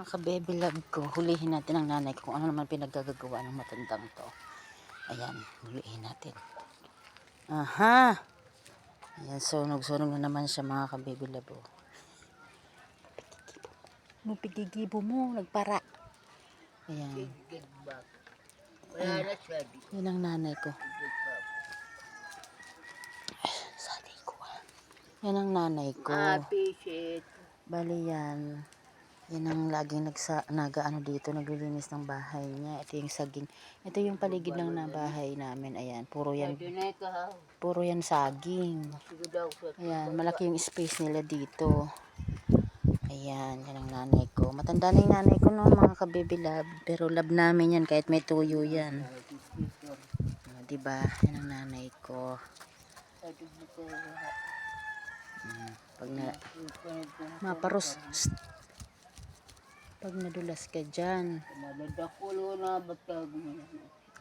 Mga ka-baby love ko, hulihin natin ang nanay ko kung ano naman pinaggagawa ng matandang to. Ayan, hulihin natin. Aha! Ayan, sunog-sunog na naman siya mga ka-baby love. Pigigibo mo, nagpara. Ayan. Yan ang nanay ko. Sanay ko. Yan ang nanay ko. Bali yan. Yan ang laging nag-ano dito, naglilinis ng bahay niya. Ito yung saging. Ito yung paligid lang na bahay namin. Ayan, puro yan saging. Ayan, malaki yung space nila dito. Ayan, yan ang nanay ko. Matanda na yung nanay ko no, mga ka-baby love. Pero love namin yan kahit may tuyo yan. Diba? Yan ang nanay ko. Pag na maparos, pag nadulas ka dyan.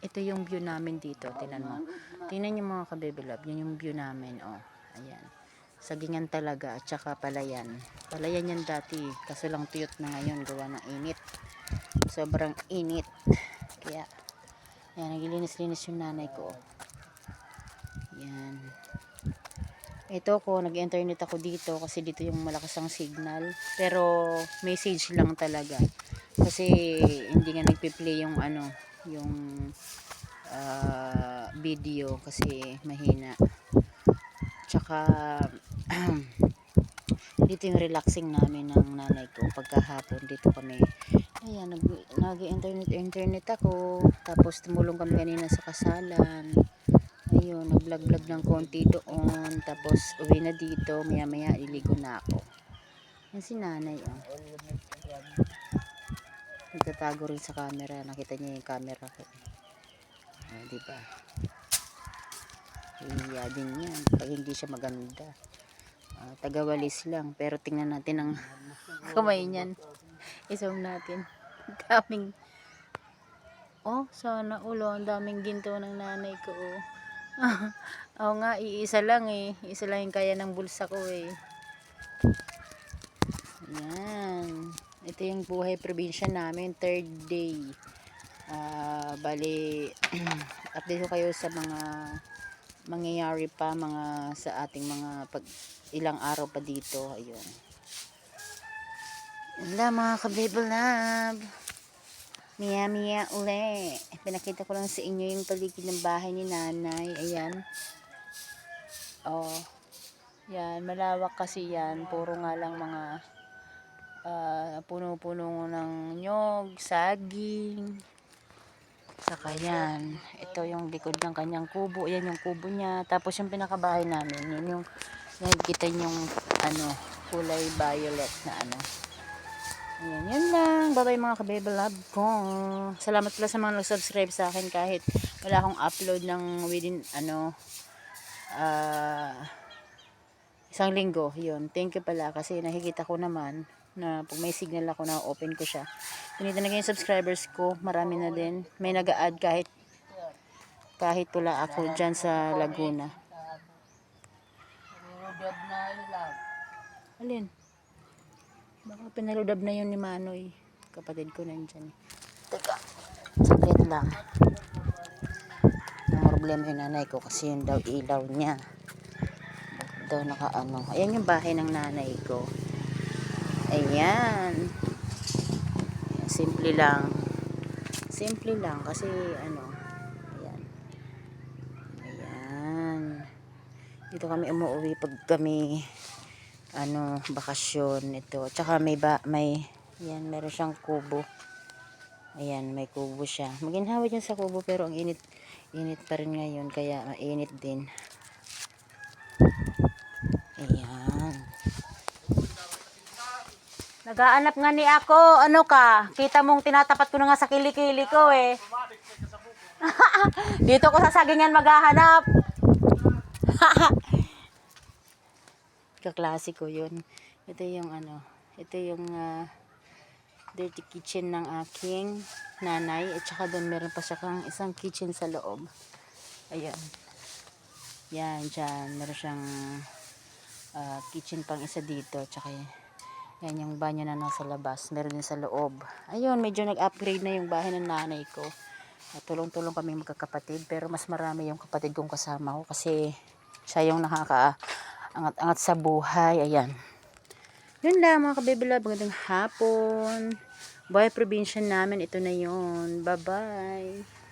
Ito yung view namin dito. Tingnan mo. Tingnan yung mga ka-baby love. Yun yung view namin. Oh. Ayan. Sagingan talaga. At saka palayan. Palayan yan dati. Kaso lang tuyot na ngayon. Gawa ng init. Sobrang init. Kaya, ayan. Naglilinis-linis yung nanay ko. Ayan. Ito ko, nag-internet ako dito kasi dito yung malakas ang signal. Pero message lang talaga. Kasi hindi nga nagpi-play yung ano, yung video kasi mahina. Tsaka dito yung relaxing namin ng nanay ko pagkahapon. Dito kami. Ayan, nag-internet ako. Tapos tumulong kami kanina sa kasalan. Ayun, nag-vlog ng konti doon. Tapos, uwi na dito. Maya-maya, iligo na ako. Yan si nanay, oh. Nagtatago rin sa camera. Nakita niya yung camera ko. Diba? Iya din yan. Pag hindi siya maganda. Tagawalis lang. Pero tingnan natin ang kamay niyan. I-zoom natin. Daming. Oh, sana ulo. Ang daming ginto ng nanay ko, oh. Oo nga, iisa lang eh. Isa lang yung kaya ng bulsa ko eh. Ayan. Ito yung buhay probinsya namin. 3rd day. Bali, update ko kayo sa mga mangyayari pa sa ating mga ilang araw pa dito. Ayun. Yan lang mga ka-baby love. Mia uli. Pinakita ko lang sa inyo yung paligid ng bahay ni nanay. Ayan. Oh. Yan. Malawak kasi yan. Puro nga lang mga puno-puno ng nyog, saging. Saka yan. Ito yung likod ng kanyang kubo. Ayan yung kubo niya. Tapos yung pinakabahay namin. Yan yung nakikita yung ano, kulay violet na ano. Ayan, yun lang. Bye-bye mga ka-baby love ko. Salamat pala sa mga nag-subscribe sa akin kahit wala akong upload ng within isang linggo. Yun. Thank you pala kasi nakikita ko naman na pag may signal ako na open ko siya. Ganito na yung subscribers ko. Marami na din. May nag-a-add kahit wala ako dyan sa Laguna. Alin? Baka pinaludab na yun ni Manoy. Kapatid ko nandyan. Teka, saglit lang. Ang problema yung nanay ko kasi yun daw ilaw niya. Bakit daw nakaano. Ayan yung bahay ng nanay ko. Ayan. Simple lang. Simple lang kasi ano. Ayan. Ayan. Dito kami umuwi pag kami bakasyon ito. Tsaka yan, meron siyang kubo. Ayan, may kubo siya. Maginhawa dyan sa kubo pero ang init pa rin ngayon kaya mainit din. Ayan. Nagaanap nga ni ako. Ano ka? Kita mong tinatapat ko na nga sa kilikili ko eh. Dito ko sa sagingan maghahanap. Kaklase ko yun. Ito yung dirty kitchen ng aking nanay. At saka doon meron pa siya kang isang kitchen sa loob. Ayan. Yan, dyan. Meron siyang kitchen pang isa dito. At saka Yan yung banyo na nasa labas. Meron din sa loob. Ayun, medyo nag-upgrade na yung bahay ng nanay ko. Tulong-tulong kami magkakapatid. Pero mas marami yung kapatid kong kasama ko. Kasi siya yung nakakaangat-angat sa buhay. Ayan. Yun lang mga kabibila. Magandang hapon. Buhay probinsya namin. Ito na yun. Bye-bye.